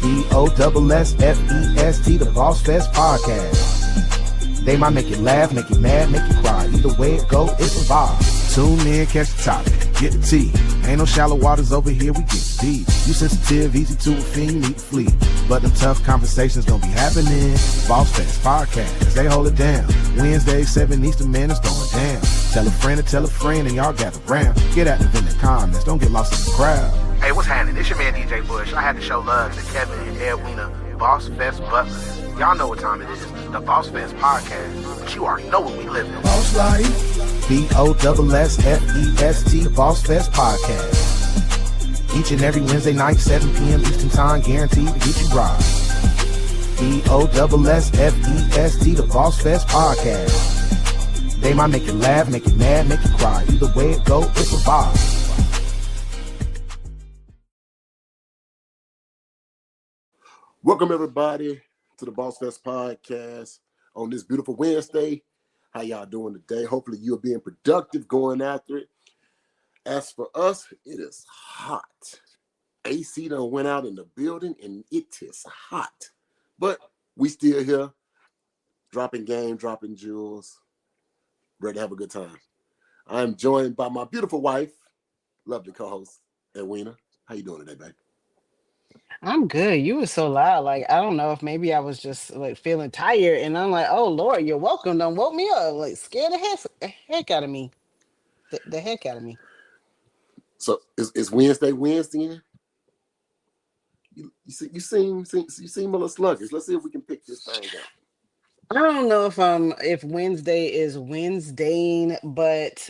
BossFest, the BossFest podcast. They might make you laugh, make you mad, make you cry. Either way it go, it's a vibe. Tune in, catch the topic, get the tea. Ain't no shallow waters over here, we get deep. You sensitive, easy to offend, you need to flee. But them tough conversations gonna be happening. BossFest podcast, they hold it down. Wednesday, 7 Eastern, man, it's going down. Tell a friend, and y'all gather round. Get active in the comments, don't get lost in the crowd. Hey, what's happening? It's your man DJ Bush. I had to show love to Kevin and Edwina, BossFest Butlers. Y'all know what time it is. The BossFest podcast. But you already know what we live in. Boss Life. BossFest, the BossFest podcast. Each and every Wednesday night, 7 p.m. Eastern time, guaranteed to get you right. BossFest, the BossFest podcast. They might make you laugh, make you mad, make you cry. Either way it go, it's a vibe. Welcome everybody to the BossFest podcast on this beautiful Wednesday. How y'all doing today? Hopefully you're being productive going after it. As for us, it is hot. AC done went out in the building and it is hot. But we still here, dropping game, dropping jewels, ready to have a good time. I'm joined by my beautiful wife, lovely co-host, Edwina. How you doing today, babe? I'm good. You were so loud. Like, I don't know if maybe I was just like feeling tired. And I'm like, oh, Lord, you're welcome. Don't woke me up. Like, scared the heck out of me. The heck out of me. So it's Wednesday. You seem a little sluggish. Let's see if we can pick this thing up. I don't know if Wednesday is Wednesdaying, but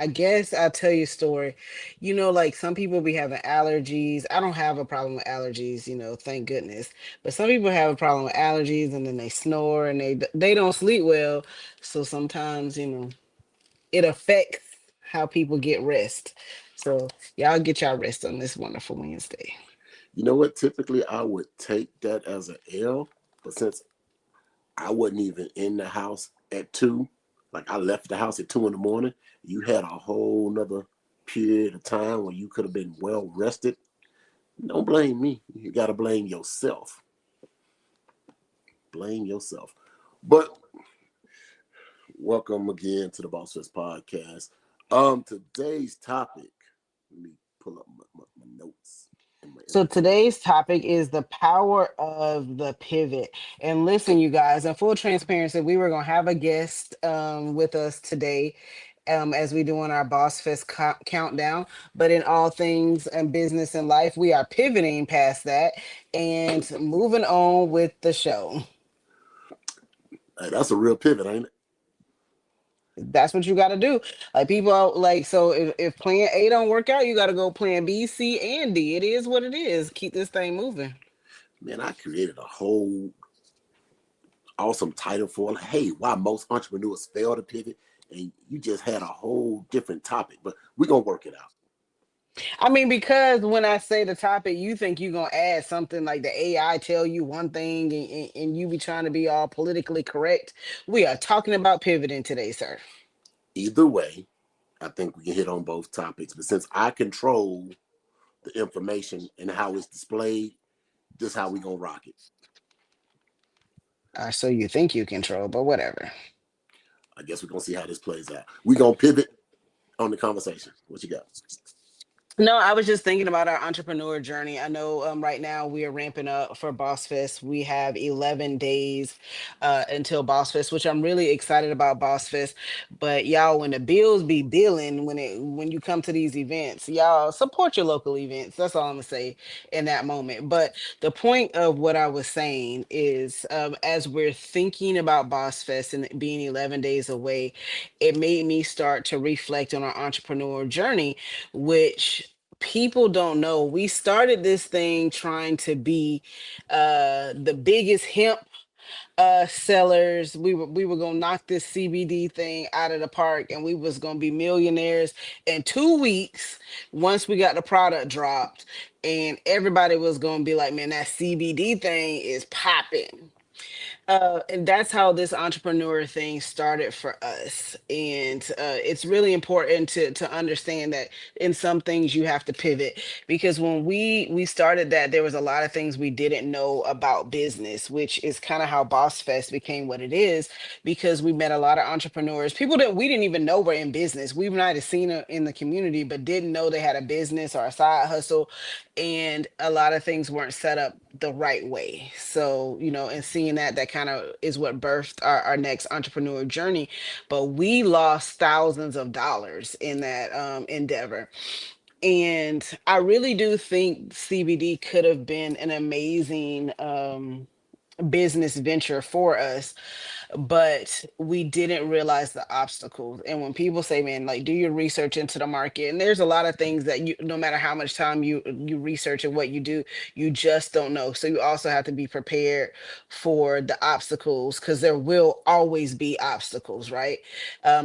I guess I'll tell you a story. You know, like some people be having allergies. I don't have a problem with allergies, thank goodness. But some people have a problem with allergies and then they snore and they don't sleep well. So sometimes, it affects how people get rest. So y'all get y'all rest on this wonderful Wednesday. You know what? Typically, I would take that as an L, but since I wasn't even in the house at 2, like I left the house at 2 in the morning, you had a whole nother period of time where you could have been well rested. Don't blame me. You got to blame yourself. Blame yourself. But welcome again to the BossFest podcast. Today's topic, let me pull up my notes. So today's topic is the power of the pivot. And listen, you guys, in full transparency, we were going to have a guest with us today as we doing our Boss Fest countdown. But in all things and business and life, we are pivoting past that and moving on with the show. Hey, that's a real pivot, ain't it? That's what you got to do. Like people are like, so if plan A don't work out, you got to go plan B, C, and D. It is what it is. Keep this thing moving. Man, I created a whole awesome title for, hey, why most entrepreneurs fail to pivot. And you just had a whole different topic, but we're going to work it out. I mean, because when I say the topic, you think you're going to add something like the AI tell you one thing and you be trying to be all politically correct. We are talking about pivoting today, sir. Either way, I think we can hit on both topics. But since I control the information and how it's displayed, this is how we going to rock it. So you think you control, but whatever. I guess we're going to see how this plays out. We're going to pivot on the conversation. What you got? No, I was just thinking about our entrepreneur journey. I know right now we are ramping up for Boss Fest. We have 11 days until Boss Fest, which I'm really excited about Boss Fest. But y'all, when the bills be billing, when you come to these events, y'all support your local events. That's all I'm gonna say in that moment. But the point of what I was saying is, as we're thinking about Boss Fest and it being 11 days away, it made me start to reflect on our entrepreneur journey, which people don't know. We started this thing trying to be the biggest hemp sellers. We were gonna knock this CBD thing out of the park and we was gonna be millionaires in 2 weeks once we got the product dropped, and everybody was gonna be like, man, that CBD thing is popping. And that's how this entrepreneur thing started for us. And it's really important to understand that in some things you have to pivot, because when we started that, there was a lot of things we didn't know about business, which is kind of how Boss Fest became what it is, because we met a lot of entrepreneurs, people that we didn't even know were in business. We might have seen it in the community, but didn't know they had a business or a side hustle, and a lot of things weren't set up the right way. So, and seeing that kind of is what birthed our next entrepreneur journey. But we lost thousands of dollars in that endeavor. And I really do think CBD could have been an amazing business venture for us, but we didn't realize the obstacles. And when people say, man, like, do your research into the market, and there's a lot of things that you, no matter how much time you research and what you do, you just don't know. So you also have to be prepared for the obstacles, because there will always be obstacles, right?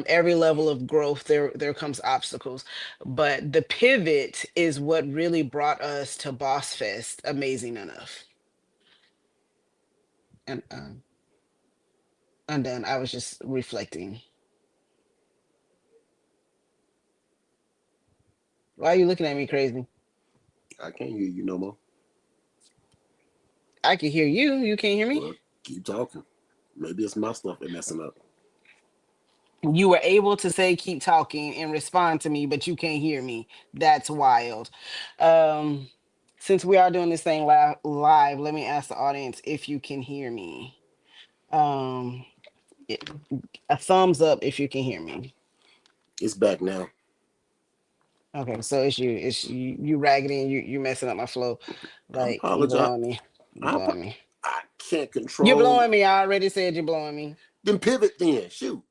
Every level of growth, there comes obstacles. But the pivot is what really brought us to Boss Fest, amazing enough. And I'm done. I was just reflecting. Why are you looking at me crazy? I can't hear you no more. I can hear you. You can't hear me. Well, keep talking. Maybe it's my stuff that's messing up. You were able to say keep talking and respond to me, but you can't hear me. That's wild. Um, since we are doing this thing live, let me ask the audience if you can hear me. Um, it- a thumbs up if you can hear me. It's back now. Okay, so it's you raggedy and you messing up my flow. I Like you apologize. blowing me. You I, apo- blowing me. I can't You're control. blowing me. I already said you're blowing me. Then pivot then. Shoot.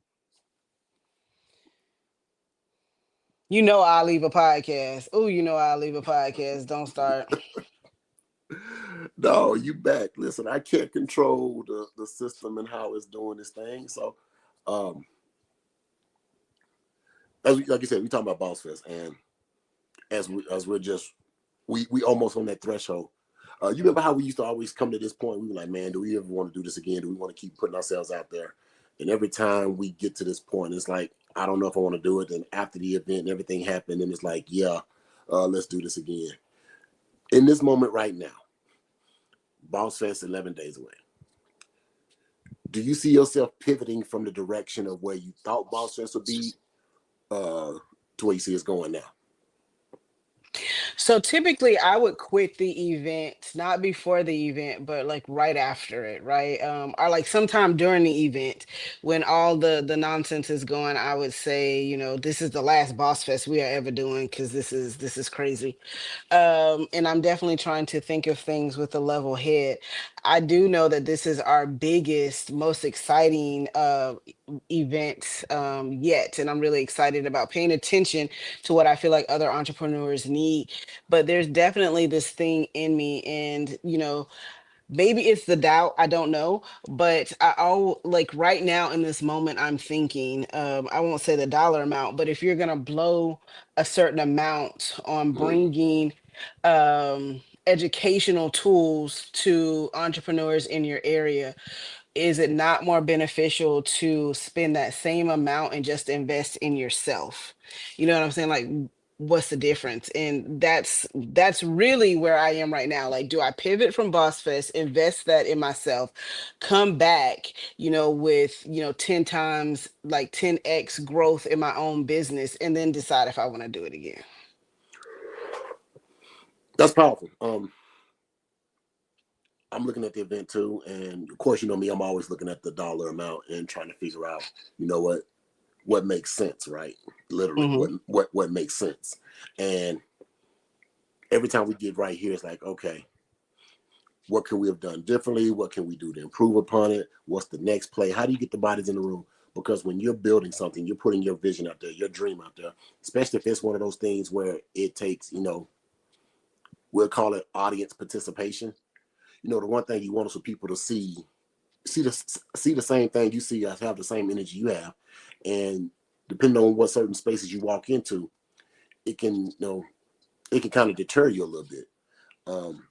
I'll leave a podcast. Oh, I'll leave a podcast. Don't start. No, you back. Listen, I can't control the system and how it's doing this thing. So, um, like you said, we talking about Boss Fest, and as we're just we almost on that threshold. You remember how we used to always come to this point? We were like, man, do we ever want to do this again? Do we want to keep putting ourselves out there? And every time we get to this point, it's like, I don't know if I want to do it. And after the event and everything happened, and it's like, yeah, let's do this again. In this moment right now, Boss Fest 11 days away. Do you see yourself pivoting from the direction of where you thought Boss Fest would be to where you see it's going now? So typically I would quit the event, not before the event, but like right after it, right? Or like sometime during the event when all the nonsense is going, I would say, this is the last Boss Fest we are ever doing, because this is crazy. And I'm definitely trying to think of things with a level head. I do know that this is our biggest, most exciting event yet, and I'm really excited about paying attention to what I feel like other entrepreneurs need. But there's definitely this thing in me, and maybe it's the doubt, I don't know, but like right now in this moment I'm thinking, I won't say the dollar amount, but if you're going to blow a certain amount on bringing educational tools to entrepreneurs in your area, is it not more beneficial to spend that same amount and just invest in yourself? You know what I'm saying? Like, what's the difference? And that's really where I am right now. Like, do I pivot from Boss Fest, invest that in myself, come back, with 10 times, like 10x growth in my own business, and then decide if I want to do it again? That's powerful. I'm looking at the event too, and of course, you know me, I'm always looking at the dollar amount and trying to figure out, what makes sense, right? Literally, Hmm. what makes sense. And every time we get right here, it's like, okay, what can we have done differently? What can we do to improve upon it? What's the next play? How do you get the bodies in the room? Because when you're building something, you're putting your vision out there, your dream out there, especially if it's one of those things where it takes, we'll call it audience participation. The one thing you want is for people to see the same thing you see, have the same energy you have, and depending on what certain spaces you walk into, it can kind of deter you a little bit. Um,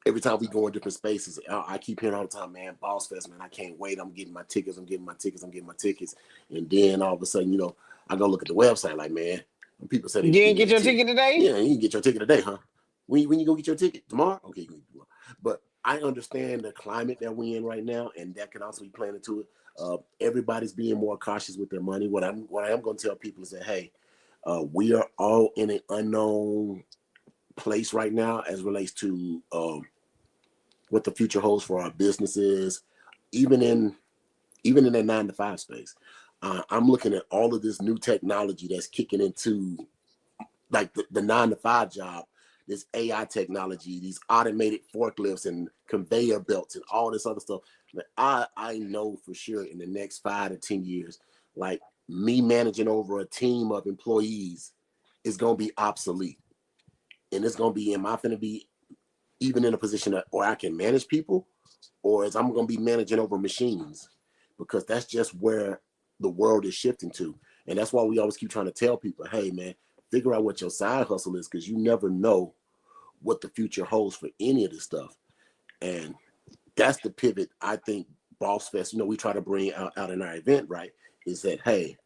every time we go in different spaces, I keep hearing all the time, man, BossFest, man, I can't wait. I'm getting my tickets. I'm getting my tickets. And then all of a sudden, I go look at the website like, man, when people say You they didn't give me get a your ticket. ticket today? Yeah, you can get your ticket today, huh? When you go get your ticket? Tomorrow? Okay, but I understand the climate that we're in right now, and that can also be playing into it. Everybody's being more cautious with their money. What I am going to tell people is that, hey, we are all in an unknown place right now as relates to what the future holds for our businesses, even in that 9 to 5 space. I'm looking at all of this new technology that's kicking into like the 9 to 5 job, this AI technology, these automated forklifts and conveyor belts and all this other stuff. I know for sure in the next 5 to 10 years, like me managing over a team of employees is going to be obsolete. And it's going to be, am I going to be even in a position that, or I can manage people, or is I'm going to be managing over machines? Because that's just where the world is shifting to. And that's why we always keep trying to tell people, hey, man, figure out what your side hustle is, because you never know what the future holds for any of this stuff. And that's the pivot I think BossFest, we try to bring out in our event, right? Is that, hey,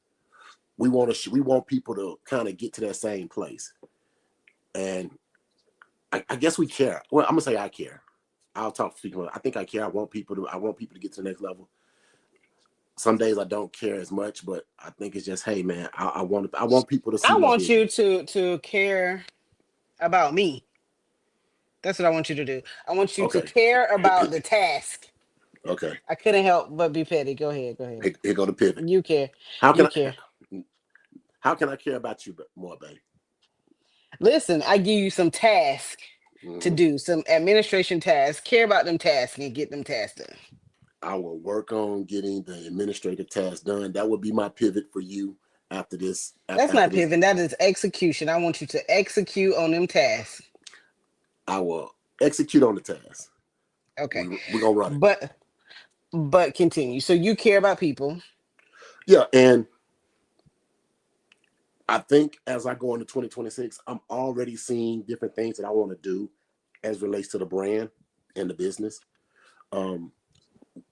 we want people to kind of get to that same place. And I guess we care. Well, I'm gonna say I care. I'll talk speaking about. I think I care. I want people to get to the next level. Some days I don't care as much, but I think it's just, hey, man, I want people to see I my want vision. you to care about me. That's what I want you to do. I want you to Okay. care about the task. Okay. I couldn't help but be petty. Go ahead. Go ahead. Here go the pivot. You care. How can You I care. how can I care about you more, babe? Listen, I give you some tasks to Mm-hmm. do, some administration tasks. Care about them tasks and get them tasks done. I will work on getting the administrative tasks done. That would be my pivot for you after this. That's After not this, pivot. That is execution. I want you to execute on them tasks. I will execute on the task. Okay. We're gonna run it. But continue. So you care about people. Yeah, and I think as I go into 2026, I'm already seeing different things that I want to do as relates to the brand and the business. Um,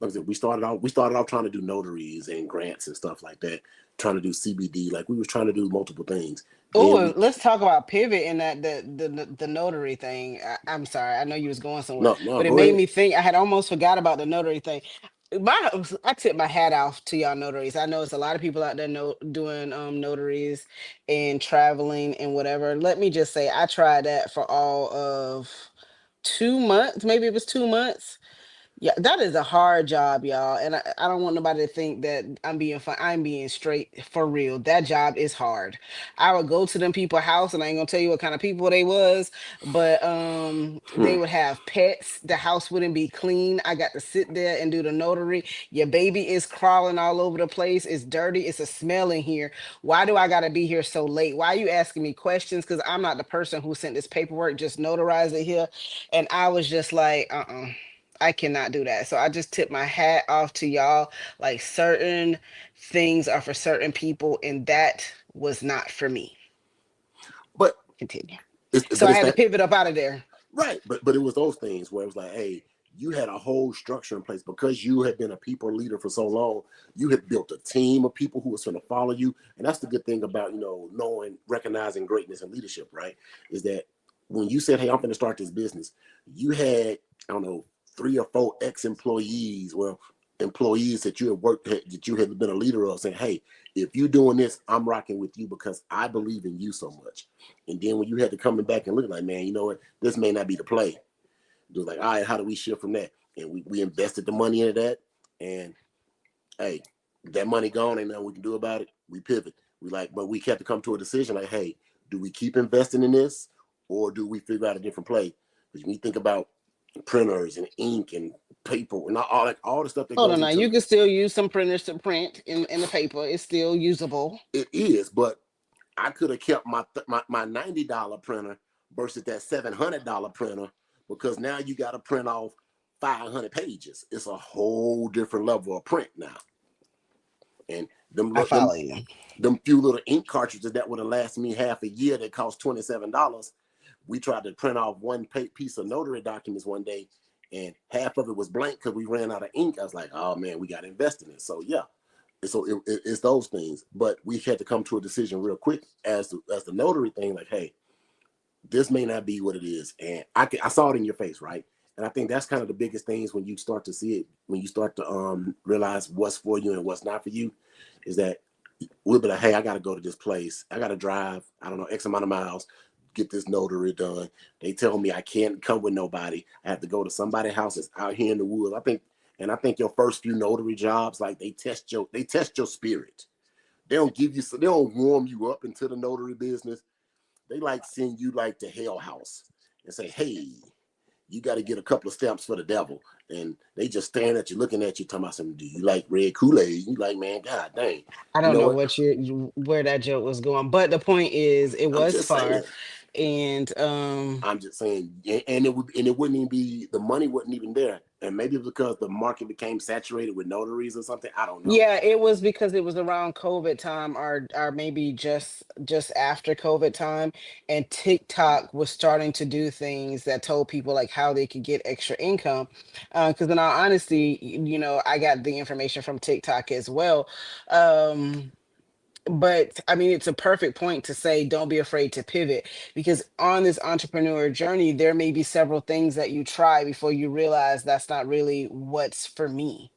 like I said, we started off trying to do notaries and grants and stuff like that, trying to do CBD. Like we was trying to do multiple things. Then Oh, we let's talk about pivot and that the notary thing. I'm sorry, I know you was going somewhere, no, but it go made ahead. me think. I had almost forgot about the notary thing. I tip my hat off to y'all notaries. I know it's a lot of people out there doing notaries and traveling and whatever. Let me just say, I tried that for all of 2 months. Maybe it was 2 months. Yeah, that is a hard job, y'all. And I don't want nobody to think that I'm being fun. I'm being straight for real. That job is hard. I would go to them people's house and I ain't gonna tell you what kind of people they was, but they Hmm. would have pets. The house wouldn't be clean. I got to sit there and do the notary. Your baby is crawling all over the place. It's dirty. It's a smell in here. Why do I gotta be here so late? Why are you asking me questions? Because I'm not the person who sent this paperwork, just notarize it here. And I was just like, I cannot do that. So I just tip my hat off to y'all. Like certain things are for certain people, and that was not for me. But Continue. it's So but I it's had to that pivot up out of there. right. But it was those things where it was like, hey, you had a whole structure in place because you had been a people leader for so long. You had built a team of people who was going to follow you, and that's the good thing about knowing, recognizing greatness and leadership. Right? Is that when you said, hey, I'm going to start this business, you had, I don't know, 3 or 4 ex-employees, well, employees that you had worked, that you had been a leader of, saying, hey, if you're doing this, I'm rocking with you because I believe in you so much. And then when you had to come back and look like, man, you know what, this may not be the play. It was like, all right, how do we shift from that? And we invested the money into that. And hey, that money gone, ain't nothing we can do about it. We pivot. But we had to come to a decision like, hey, do we keep investing in this or do we figure out a different play? Because when you think about printers and ink and paper and all the stuff that Hold goes on now. You into can still use some printers to print in the paper. It's still usable. it is, but I could have kept my $90 printer versus that $700 printer because now you got to print off 500 pages. It's a whole different level of print now. And them I them follow you. them few little ink cartridges that would have lasted me half a year that cost $27. We tried to print off one piece of notary documents one day, and half of it was blank because we ran out of ink. I was like, oh man, we got to invest in it. So yeah, so it's those things. But we had to come to a decision real quick as the notary thing. Like, hey, this may not be what it is, and I saw it in your face, right? And I think that's kind of the biggest things when you start to see it, when you start to realize what's for you and what's not for you, is that we'll be like, hey, I got to go to this place. I got to drive, I don't know, X amount of miles, get this notary done. They tell me I can't come with nobody. I have to go to somebody's house that's out here in the woods. I think your first few notary jobs, like they test your spirit. They don't warm you up into the notary business. They like send you like to hell house and say, hey, you got to get a couple of stamps for the devil. And they just staring at you, looking at you, talking about something. Do you like red Kool-Aid? You like, man, God dang. I You don't know know what? what where that joke was going, but the point is, it I'm was just saying. far, and I'm just saying, and it wouldn't even be, the money wasn't even there. And maybe it's because the market became saturated with notaries or something. I don't know. yeah, it was because it was around COVID time, or maybe just after COVID time, and TikTok was starting to do things that told people like how they could get extra income. Because in all honesty, I got the information from TikTok as well. Um, but I mean, it's a perfect point to say don't be afraid to pivot, because on this entrepreneur journey there may be several things that you try before you realize that's not really what's for me.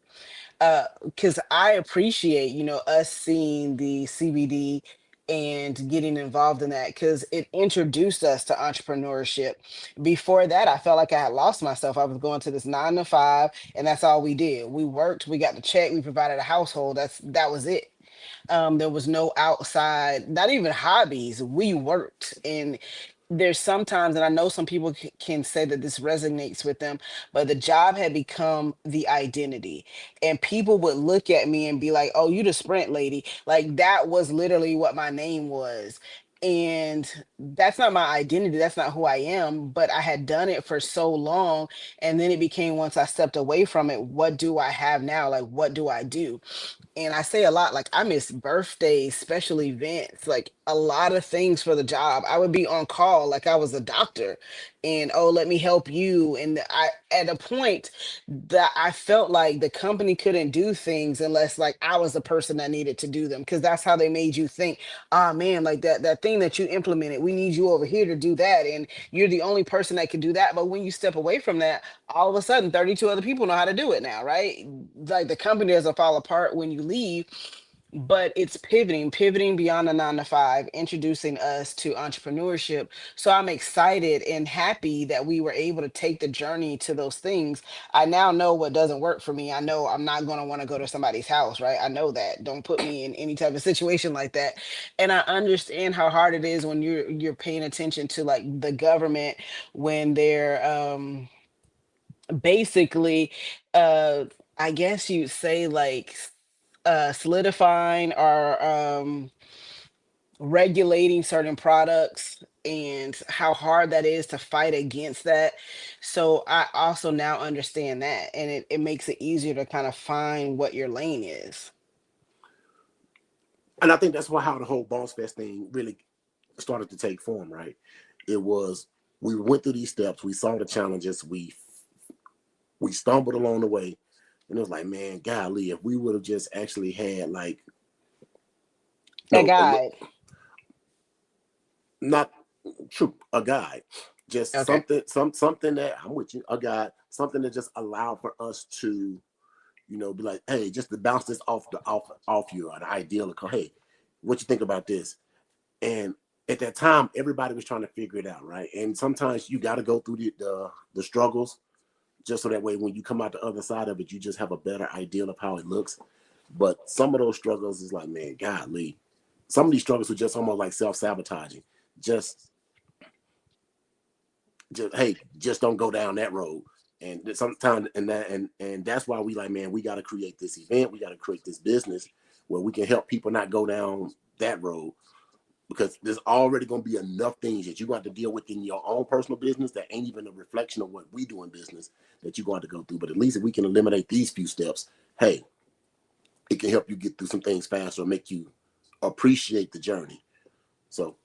Because I appreciate, us seeing the CBD and getting involved in that, because it introduced us to entrepreneurship. Before that, I felt like I had lost myself. I was going to this 9 to 5, and that's all we did. We worked, we got the check, we provided a household. That was it. There was no outside, not even hobbies. We worked. And there's sometimes, and I know some people can say that this resonates with them, but the job had become the identity. And people would look at me and be like, oh, you the Sprint lady. Like that was literally what my name was. And that's not my identity. That's not who I am. But I had done it for so long. And then it became, once I stepped away from it, what do I have now? Like, what do I do? And I say a lot, like I miss birthdays, special events, like a lot of things for the job. I would be on call like I was a doctor, and oh, let me help you. And I, at a point that I felt like the company couldn't do things unless like I was the person that needed to do them, because that's how they made you think. Ah, man, like that thing that you implemented, we need you over here to do that, and you're the only person that can do that. But when you step away from that, all of a sudden 32 other people know how to do it now, right? Like the company doesn't fall apart when you leave. But it's pivoting beyond the 9 to 5, introducing us to entrepreneurship. So I'm excited and happy that we were able to take the journey to those things. I now know what doesn't work for me. I know I'm not going to want to go to somebody's house, right? I know that. Don't put me in any type of situation like that. And I understand how hard it is when you're paying attention to like the government, when they're basically uh I guess you'd say like solidifying or regulating certain products, and how hard that is to fight against that. So I also now understand that, and it makes it easier to kind of find what your lane is. And I think that's why how the whole Boss Fest thing really started to take form, right? It was, we went through these steps, we saw the challenges, we stumbled along the way, and it was like, man, golly, if we would have just actually had like, A no, guide. not true, a guide, just Okay. something that, I'm with you, a guide, something that just allowed for us to, be like, hey, just to bounce this off you, an ideal, like, hey, what you think about this? And at that time, everybody was trying to figure it out, right? And sometimes you got to go through the struggles, just so that way when you come out the other side of it, you just have a better idea of how it looks. But some of those struggles is like, man, golly, some of these struggles were just almost like self-sabotaging. Just, hey, just don't go down that road. And sometimes, and that's why we like, man, we got to create this event, we got to create this business where we can help people not go down that road, because there's already going to be enough things that you got to deal with in your own personal business that ain't even a reflection of what we do in business that you're going to go through. But at least if we can eliminate these few steps, hey, it can help you get through some things faster or make you appreciate the journey. So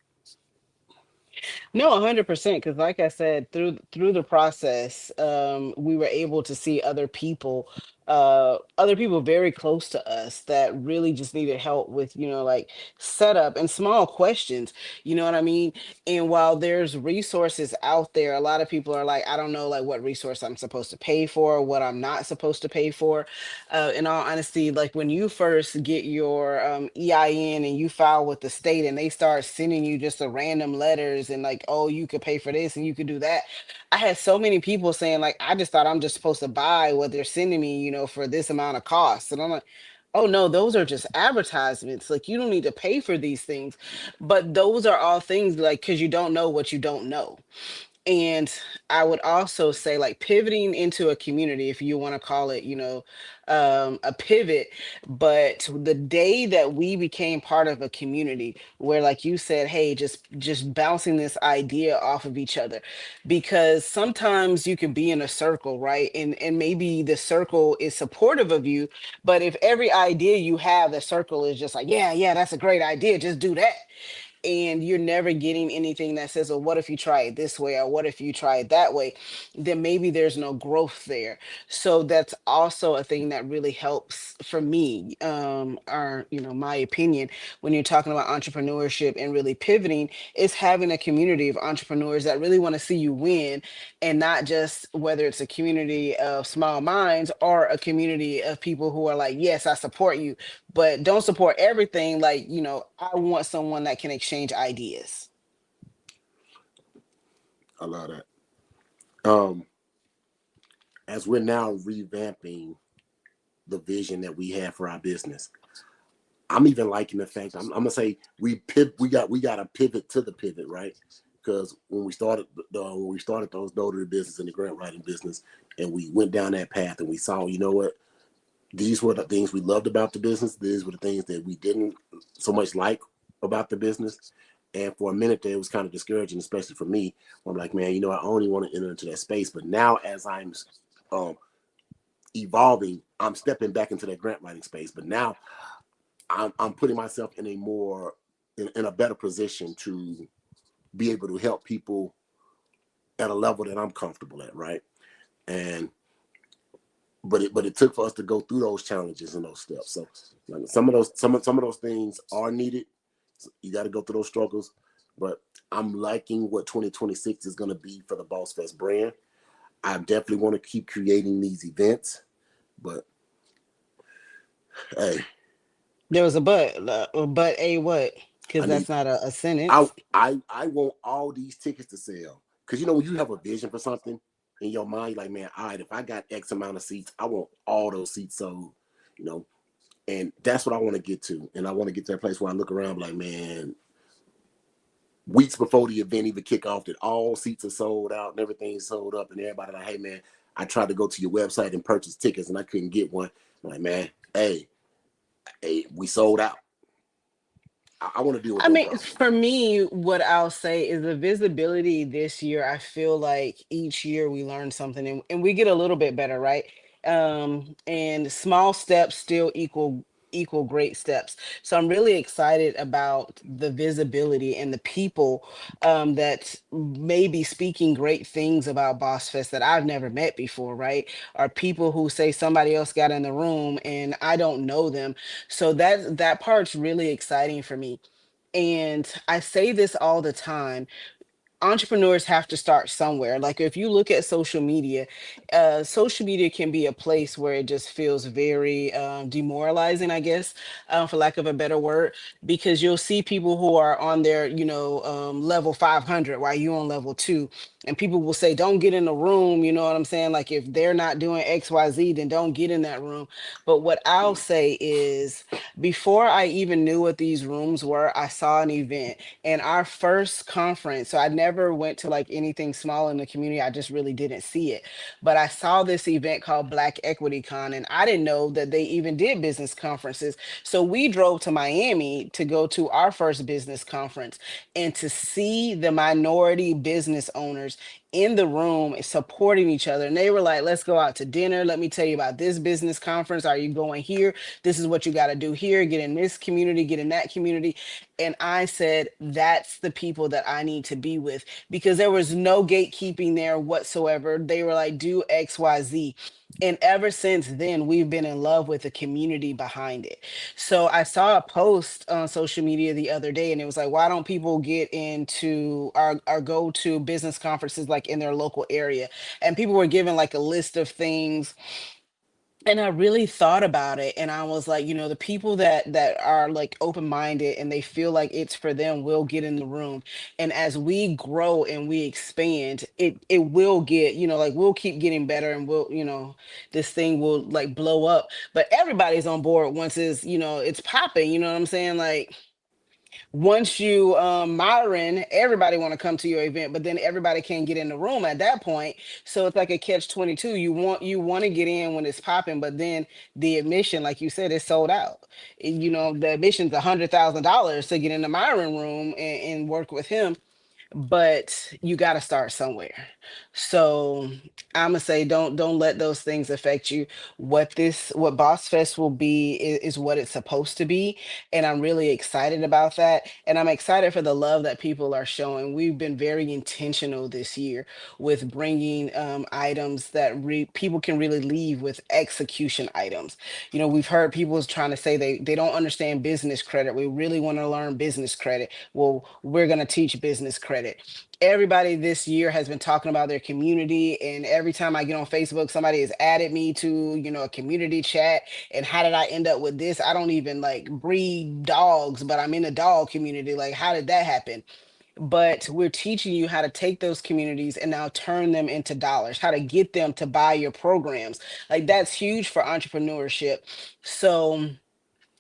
No, 100%. Because, like I said, through the process, we were able to see other people very close to us that really just needed help with, like setup and small questions. You know what I mean? And while there's resources out there, a lot of people are like, I don't know, like what resource I'm supposed to pay for, what I'm not supposed to pay for. In all honesty, like when you first get your EIN and you file with the state and they start sending you just a random letters and like, oh, you could pay for this and you could do that. I had so many people saying like, I just thought I'm just supposed to buy what they're sending me, for this amount of costs. And I'm like, oh no, those are just advertisements. Like you don't need to pay for these things. But those are all things like because you don't know what you don't know. And I would also say, like, pivoting into a community, if you want to call it, a pivot. But the day that we became part of a community where, like you said, hey, just bouncing this idea off of each other, because sometimes you can be in a circle, right? And maybe the circle is supportive of you, but if every idea you have, the circle is just like, yeah, yeah, that's a great idea, just do that, and you're never getting anything that says, well, what if you try it this way, or what if you try it that way, then maybe there's no growth there. So that's also a thing that really helps for me, or my opinion, when you're talking about entrepreneurship and really pivoting, is having a community of entrepreneurs that really want to see you win, and not just whether it's a community of small minds or a community of people who are like, yes, I support you, but don't support everything. Like, I want someone that can exchange ideas. I love that. Um, as we're now revamping the vision that we have for our business, I'm even liking the fact I'm gonna say we got to pivot to the pivot, right? Because when we started those notary business and the grant writing business, and we went down that path, and we saw, you know what, these were the things we loved about the business. These were the things that we didn't so much like about the business. And for a minute there, it was kind of discouraging, especially for me. I'm like, man, I only want to enter into that space. But now, as I'm um, evolving, I'm stepping back into that grant writing space. But now I'm putting myself in in a better position to be able to help people at a level that I'm comfortable at, right? And but it took for us to go through those challenges and those steps. So like, some of those things are needed. So you got to go through those struggles. But I'm liking what 2026 is going to be for the Boss Fest brand. I definitely want to keep creating these events, but hey, There was but a what? Because I need that's not a I sentence. I want all these tickets to sell. Because when you have a vision for something in your mind, you're like, man, all right, if I got X amount of seats, I want all those seats sold, you know. And that's what I want to get to. And I want to get to that place where I look around like, man, weeks before the event even kick off, that all seats are sold out and everything's sold up, and everybody like, hey man, I tried to go to your website and purchase tickets and I couldn't get one. I'm like, man, hey, we sold out. I want to deal with I them mean, problems. for me, what I'll say is the visibility this year, I feel like each year we learn something, and we get a little bit better, right? And small steps still equal great steps. So I'm really excited about the visibility and the people that may be speaking great things about Boss Fest that I've never met before, right? Or people who say somebody else got in the room and I don't know them. So that part's really exciting for me. And I say this all the time, entrepreneurs have to start somewhere. Like if you look at social media can be a place where it just feels very demoralizing, I guess, for lack of a better word, because you'll see people who are on their, level 500 while you on level 2. And people will say, don't get in the room. You know what I'm saying? Like if they're not doing XYZ, then don't get in that room. But what I'll say is, before I even knew what these rooms were, I saw an event, and our first conference. So I never went to like anything small in the community. I just really didn't see it. But I saw this event called Black Equity Con, and I didn't know that they even did business conferences. So we drove to Miami to go to our first business conference and to see the minority business owners in the room supporting each other. And they were like, let's go out to dinner. Let me tell you about this business conference. Are you going here? This is what you got to do here. Get in this community, get in that community. And I said, that's the people that I need to be with, because there was no gatekeeping there whatsoever. They were like, do X, Y, Z. And ever since then, we've been in love with the community behind it. So I saw a post on social media the other day, and it was like, why don't people get into our go to business conferences like in their local area? And people were given like a list of things, and I really thought about it, and I was like, the people that are like open-minded and they feel like it's for them will get in the room. And as we grow and we expand, it will get, like we'll keep getting better, and we'll, this thing will like blow up. But everybody's on board once it's popping, you know what I'm saying? Like, once you Myron, everybody want to come to your event, but then everybody can't get in the room at that point. So it's like a catch 22. You want to get in when it's popping, but then the admission, like you said, is sold out. The admission's $100,000 to get in the Myron room and work with him, but you got to start somewhere. So I'm gonna say, don't let those things affect you. What Boss Fest will be is what it's supposed to be, and I'm really excited about that. And I'm excited for the love that people are showing. We've been very intentional this year with bringing items that people can really leave with execution items. We've heard people trying to say they don't understand business credit. We really want to learn business credit. Well, we're going to teach business credit. Everybody this year has been talking about their community, and every time I get on Facebook, somebody has added me to, a community chat. And how did I end up with this? I don't even like breed dogs, but I'm in a dog community. Like, how did that happen? But we're teaching you how to take those communities and now turn them into dollars, how to get them to buy your programs. Like, that's huge for entrepreneurship. So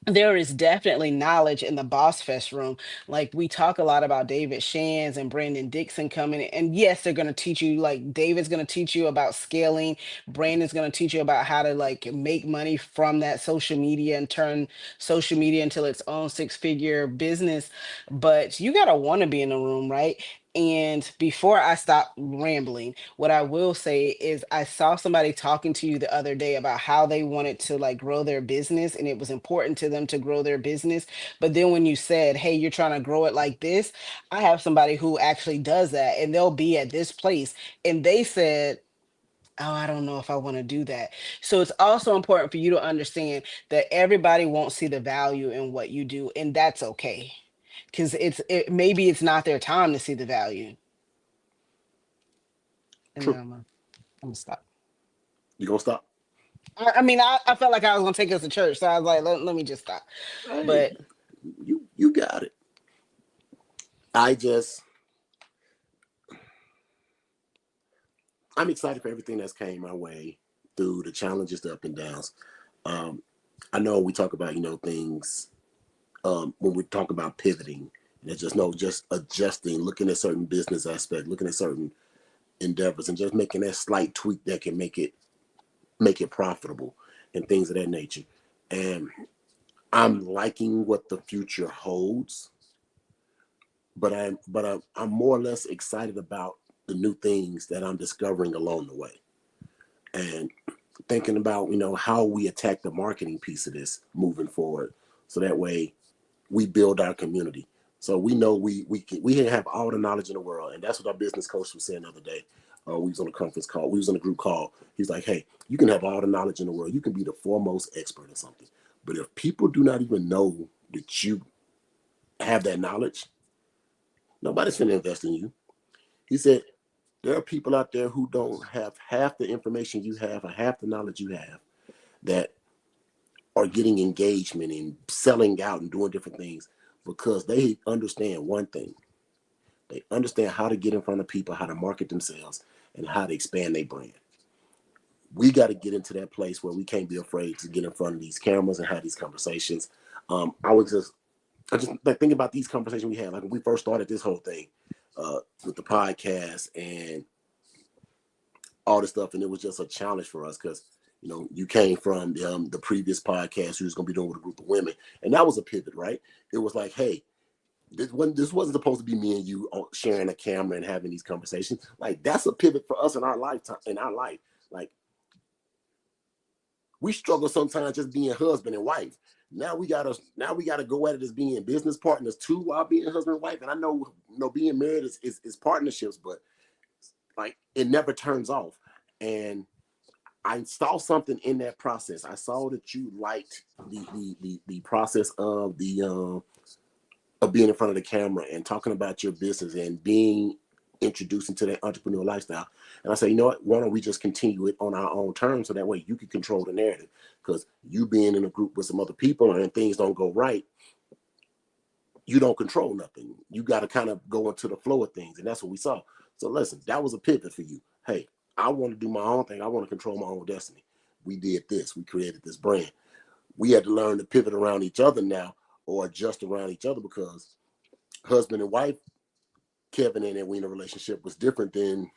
there is definitely knowledge in the Boss Fest room. Like, we talk a lot about David Shands and Brandon Dixon coming, and yes, they're going to teach you, like David's going to teach you about scaling. Brandon's going to teach you about how to like make money from that social media and turn social media into its own six-figure business. But you got to want to be in the room, right? And before I stop rambling, what I will say is I saw somebody talking to you the other day about how they wanted to like grow their business, and it was important to them to grow their business. But then when you said, hey, you're trying to grow it like this, I have somebody who actually does that, and they'll be at this place. And they said, oh, I don't know if I want to do that. So it's also important for you to understand that everybody won't see the value in what you do, and that's okay. Because maybe it's not their time to see the value. And then True. I'm gonna stop. You gonna stop? I mean, I felt like I was gonna take us to church, so I was like, let me just stop. Hey, But you got it. I'm excited for everything that's came my way through the challenges, the up and downs. I know we talk about, things when we talk about pivoting. There's just adjusting, looking at certain business aspects, looking at certain endeavors, and just making that slight tweak that can make it profitable and things of that nature. And I'm liking what the future holds, but I'm more or less excited about the new things that I'm discovering along the way, and thinking about how we attack the marketing piece of this moving forward, so that way we build our community. So we know we can have all the knowledge in the world, and that's what our business coach was saying the other day. We was on a conference call. We was on a group call. He's like, hey, you can have all the knowledge in the world. You can be the foremost expert in something. But if people do not even know that you have that knowledge, nobody's going to invest in you. He said, there are people out there who don't have half the information you have or half the knowledge you have that are getting engagement and selling out and doing different things because they understand one thing. They understand how to get in front of people, how to market themselves, and how to expand their brand. We got to get into that place where we can't be afraid to get in front of these cameras and have these conversations. I just like thinking about these conversations we had, like when we first started this whole thing with the podcast and all this stuff, and it was just a challenge for us because you came from the previous podcast you was going to be doing with a group of women, and that was a pivot, right? It was like, hey, This wasn't supposed to be me and you sharing a camera and having these conversations. Like, that's a pivot for us in our lifetime, in our life. Like, we struggle sometimes just being husband and wife. Now we gotta go at it as being business partners too, while being husband and wife. And I know, being married is partnerships, but like, it never turns off. And I saw something in that process. I saw that you liked the process of being in front of the camera and talking about your business and being introduced into that entrepreneurial lifestyle. And I say, you know what? Why don't we just continue it on our own terms, so that way you can control the narrative? Because you being in a group with some other people and things don't go right, you don't control nothing. You got to kind of go into the flow of things. And that's what we saw. So listen, that was a pivot for you. Hey, I want to do my own thing. I want to control my own destiny. We did this. We created this brand. We had to learn to pivot around each other now, or adjust around each other, because husband and wife, Kevin and Edwina relationship was different than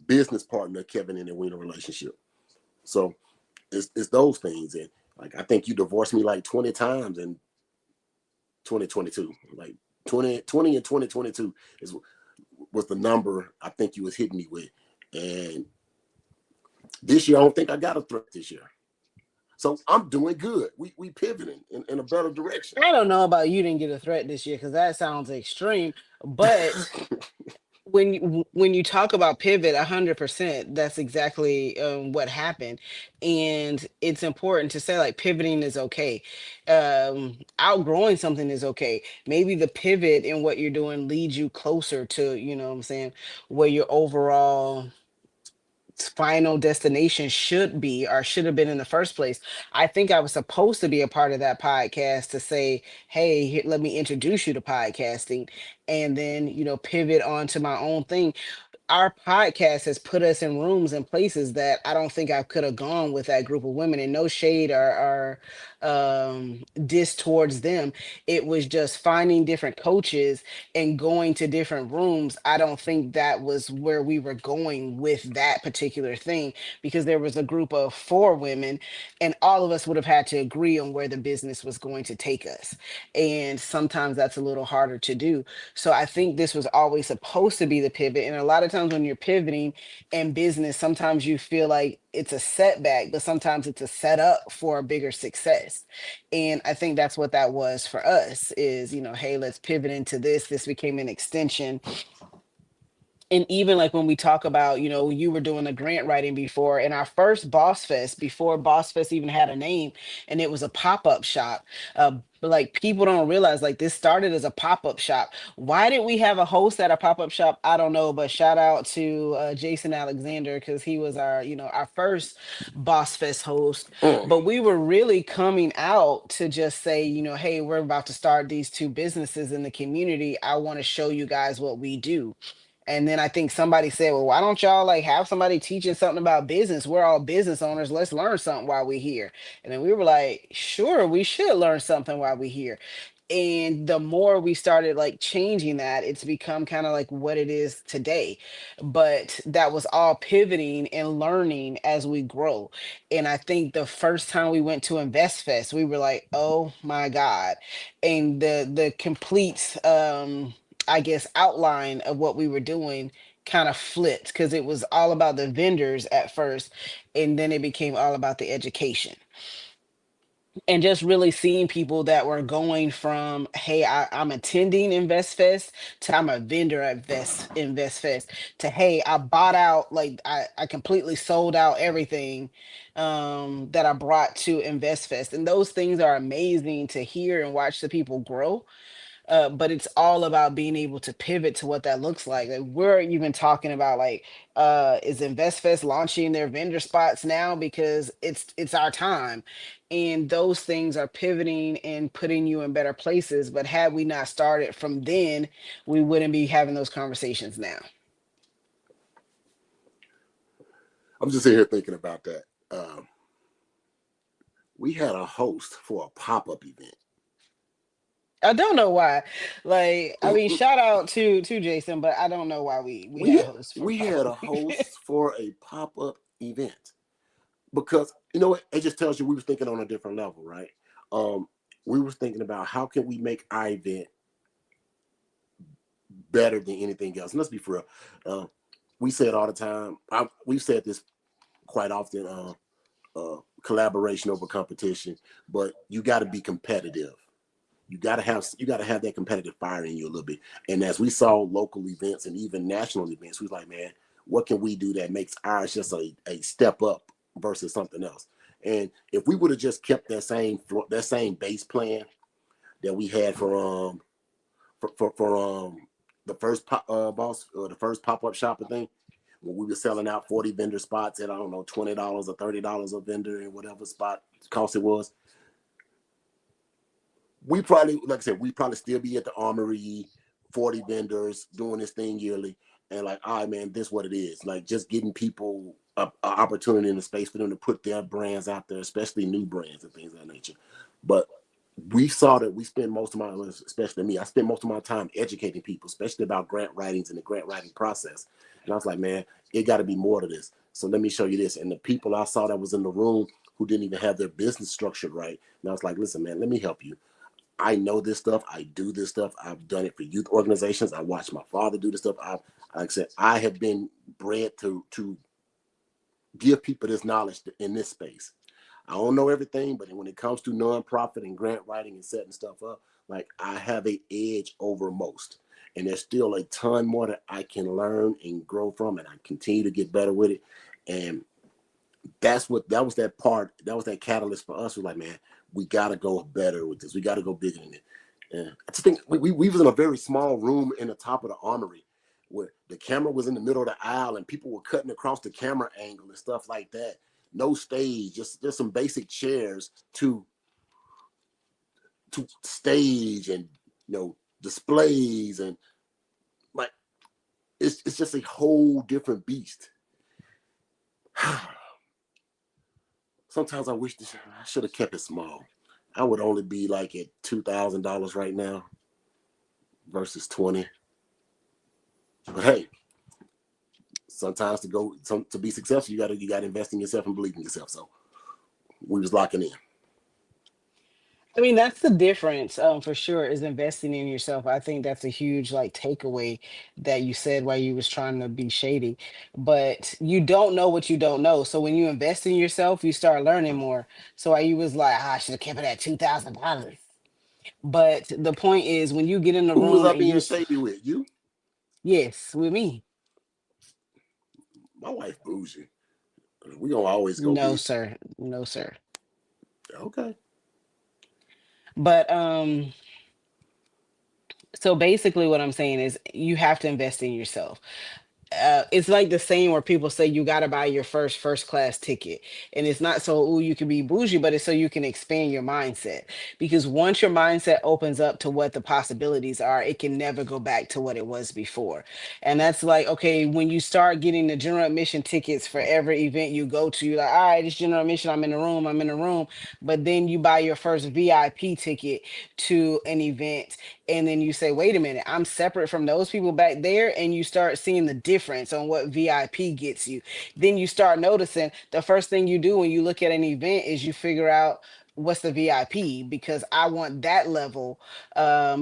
business partner Kevin and Edwina relationship. So it's those things. And like, I think you divorced me like 20 times in 2022. Like 20 in 2022 was the number I think you was hitting me with. And this year, I don't think I got a threat this year. So I'm doing good. We pivoting in a better direction. I don't know about you didn't get a threat this year, because that sounds extreme. But when you talk about pivot, 100%, that's exactly what happened. And it's important to say, like, pivoting is okay. Outgrowing something is okay. Maybe the pivot in what you're doing leads you closer to, you know what I'm saying, where your overall final destination should be, or should have been in the first place. I think I was supposed to be a part of that podcast to say, hey, let me introduce you to podcasting, and then, pivot onto my own thing. Our podcast has put us in rooms and places that I don't think I could have gone with that group of women. And no shade or diss towards them. It was just finding different coaches and going to different rooms. I don't think that was where we were going with that particular thing, because there was a group of four women, and all of us would have had to agree on where the business was going to take us. And sometimes that's a little harder to do. So I think this was always supposed to be the pivot. And a lot of times when you're pivoting in business, sometimes you feel like it's a setback, but sometimes it's a setup for a bigger success. And I think that's what that was for us is, hey, let's pivot into this. This became an extension. And even like when we talk about, you were doing the grant writing before, and our first Boss Fest, before Boss Fest even had a name, and it was a pop-up shop. But like, people don't realize, like, this started as a pop-up shop. Why did we have a host at a pop-up shop? I don't know, but shout out to Jason Alexander, because he was our first Boss Fest host. Mm. But we were really coming out to just say, hey, we're about to start these two businesses in the community. I want to show you guys what we do. And then I think somebody said, well, why don't y'all like have somebody teaching something about business? We're all business owners. Let's learn something while we're here. And then we were like, sure, we should learn something while we're here. And the more we started like changing that, it's become kind of like what it is today. But that was all pivoting and learning as we grow. And I think the first time we went to Invest Fest, we were like, oh my God. And the complete I guess outline of what we were doing kind of flipped, because it was all about the vendors at first, and then it became all about the education. And just really seeing people that were going from, hey, I'm attending InvestFest, to I'm a vendor at InvestFest, to hey, I bought out, like I completely sold out everything that I brought to InvestFest. And those things are amazing to hear and watch the people grow. But it's all about being able to pivot to what that looks like. Like, we're even talking about like, is InvestFest launching their vendor spots now, because it's our time, and those things are pivoting and putting you in better places. But had we not started from then, we wouldn't be having those conversations now. I'm just sitting here thinking about that. We had a host for a pop-up event. I don't know why. Like, I mean, shout out to Jason, but I don't know why we had hosts for we had a host for a pop-up event, because you know what? It just tells you we were thinking on a different level, right? We were thinking about how can we make our event better than anything else. And let's be for real. Uh, we say it all the time. We've said this quite often. Collaboration over competition, but you got to be competitive. You got to have that competitive fire in you a little bit. And as we saw local events and even national events, we was like, man, what can we do that makes ours just a step up versus something else? And if we would have just kept that same base plan that we had for the first the first pop up shop thing, when we were selling out 40 vendor spots at, I don't know, $20 or $30 a vendor in whatever spot cost it was, we probably, like I said, we probably still be at the Armory, 40 vendors doing this thing yearly. And like, all right, man, this is what it is. Like just getting people a opportunity in the space for them to put their brands out there, especially new brands and things of that nature. But we saw that we spend most of my, especially me, I spend most of my time educating people, especially about grant writings and the grant writing process. And I was like, man, it got to be more to this. So let me show you this. And the people I saw that was in the room who didn't even have their business structured right. And I was like, listen, man, let me help you. I know this stuff. I do this stuff. I've done it for youth organizations. I watched my father do this stuff. Like I said, I have been bred to give people this knowledge in this space. I don't know everything, but when it comes to nonprofit and grant writing and setting stuff up, like I have an edge over most. And there's still a ton more that I can learn and grow from, and I continue to get better with it. And that was that catalyst for us. We're like, man, we gotta go better with this. We gotta go bigger than it. And I just think we was in a very small room in the top of the Armory where the camera was in the middle of the aisle and people were cutting across the camera angle and stuff like that. No stage, just some basic chairs to stage and displays, and like it's just a whole different beast. Sometimes I wish I should have kept it small. I would only be like at $2,000 right now versus 20. But hey, sometimes to be successful, you gotta invest in yourself and believe in yourself. So we was locking in. I mean, that's the difference, for sure, is investing in yourself. I think that's a huge like takeaway that you said while you was trying to be shady. But you don't know what you don't know. So when you invest in yourself, you start learning more. So while you was like, I should have kept it at $2,000. But the point is when you get in the Who was room I and being shady with? You? yes, with me. My wife bougie. We gonna always go No, big. sir. No, sir. Okay. But so basically what I'm saying is you have to invest in yourself. It's like the same where people say you got to buy your first class ticket, and it's not so ooh you can be bougie, but it's so you can expand your mindset. Because once your mindset opens up to what the possibilities are, it can never go back to what it was before. And that's like, okay, when you start getting the general admission tickets for every event you go to, you're like, all right, it's general admission, I'm in the room. But then you buy your first VIP ticket to an event, and then you say, wait a minute, I'm separate from those people back there, and you start seeing the difference on what VIP gets you. Then you start noticing the first thing you do when you look at an event is you figure out what's the VIP, because I want that level,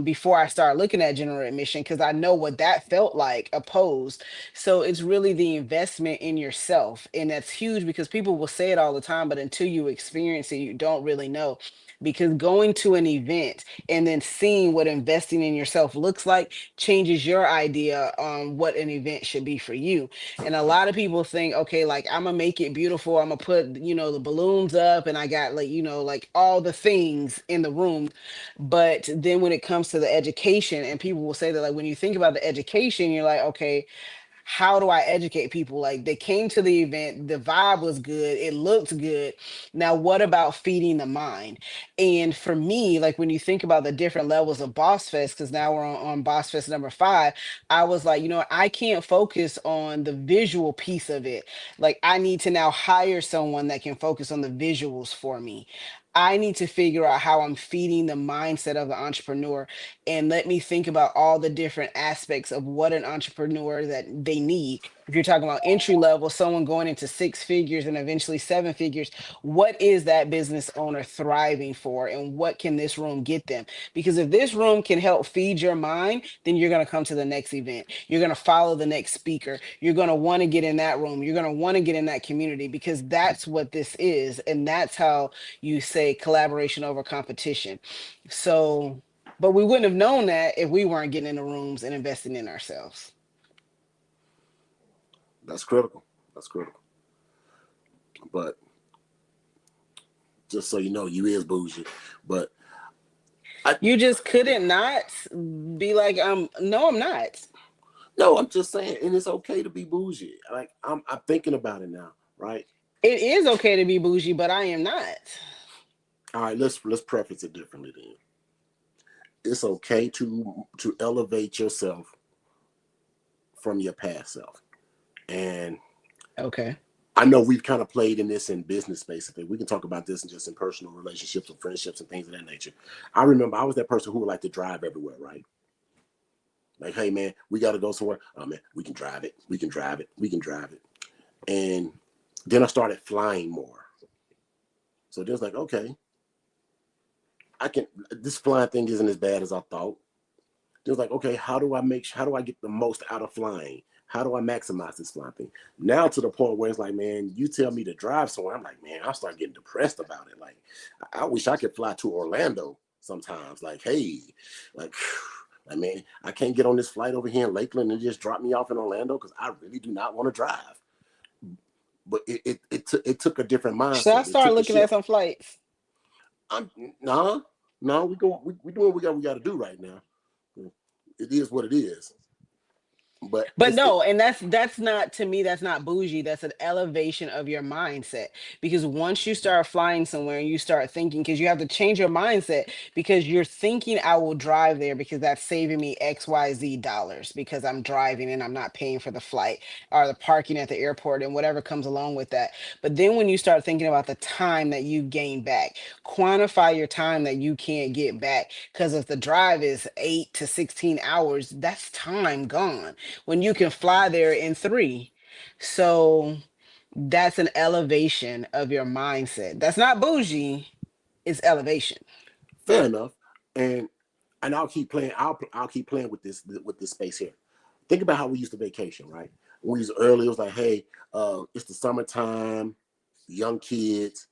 before I start looking at general admission, because I know what that felt like opposed. So it's really the investment in yourself, and that's huge because people will say it all the time, but until you experience it, you don't really know. Because going to an event and then seeing what investing in yourself looks like changes your idea on what an event should be for you. And a lot of people think, okay, like I'm gonna make it beautiful, I'm gonna put the balloons up, and I got like like all the things in the room. But then when it comes to the education, and people will say that, like when you think about the education, you're like, okay, how do I educate people? Like they came to the event, the vibe was good, it looked good. Now, what about feeding the mind? And for me, like when you think about the different levels of Boss Fest, because now we're on Boss Fest number 5, I was like, I can't focus on the visual piece of it. Like I need to now hire someone that can focus on the visuals for me. I need to figure out how I'm feeding the mindset of the entrepreneur, and let me think about all the different aspects of what an entrepreneur that they need. If you're talking about entry level, someone going into six figures and eventually seven figures, what is that business owner thriving for and what can this room get them? Because if this room can help feed your mind, then you're going to come to the next event. You're going to follow the next speaker. You're going to want to get in that room. You're going to want to get in that community because that's what this is. And that's how you say collaboration over competition. So, but we wouldn't have known that if we weren't getting in the rooms and investing in ourselves. That's critical. That's critical. But just so you know, you is bougie. But you just couldn't not be like, no, I'm not. No, I'm just saying, and it's okay to be bougie. Like I'm thinking about it now, right? It is okay to be bougie, but I am not. All right, let's preface it differently then. It's okay to elevate yourself from your past self. And okay, I know we've kind of played in this in business basically. We can talk about this in just in personal relationships and friendships and things of that nature. I remember I was that person who would like to drive everywhere, right? Like, hey man, we got to go somewhere. Oh man, we can drive it. We can drive it. We can drive it. And then I started flying more. So there's like, okay, this flying thing isn't as bad as I thought. There's like, okay, how do I get the most out of flying? How do I maximize this flying thing? Now to the point where it's like, man, you tell me to drive somewhere. I'm like, man, I start getting depressed about it. Like, I wish I could fly to Orlando sometimes. Like, hey, like, I mean, I can't get on this flight over here in Lakeland and just drop me off in Orlando because I really do not want to drive. But it took a different mindset. Should I start looking at some flights? No, we doing what we got to do right now. It is what it is. But no, and that's not, to me, that's not bougie. That's an elevation of your mindset. Because once you start flying somewhere and you start thinking, because you have to change your mindset, because you're thinking, I will drive there because that's saving me XYZ dollars because I'm driving and I'm not paying for the flight or the parking at the airport and whatever comes along with that. But then when you start thinking about the time that you gain back, quantify your time that you can't get back. Because if the drive is 8 to 16 hours, that's time gone when you can fly there in 3. So that's an elevation of your mindset. That's not bougie, it's elevation. Fair enough. And I'll keep playing. I'll keep playing with this space here. Think about how we used to vacation, right? When we was early, it was like, hey, it's the summertime, young kids.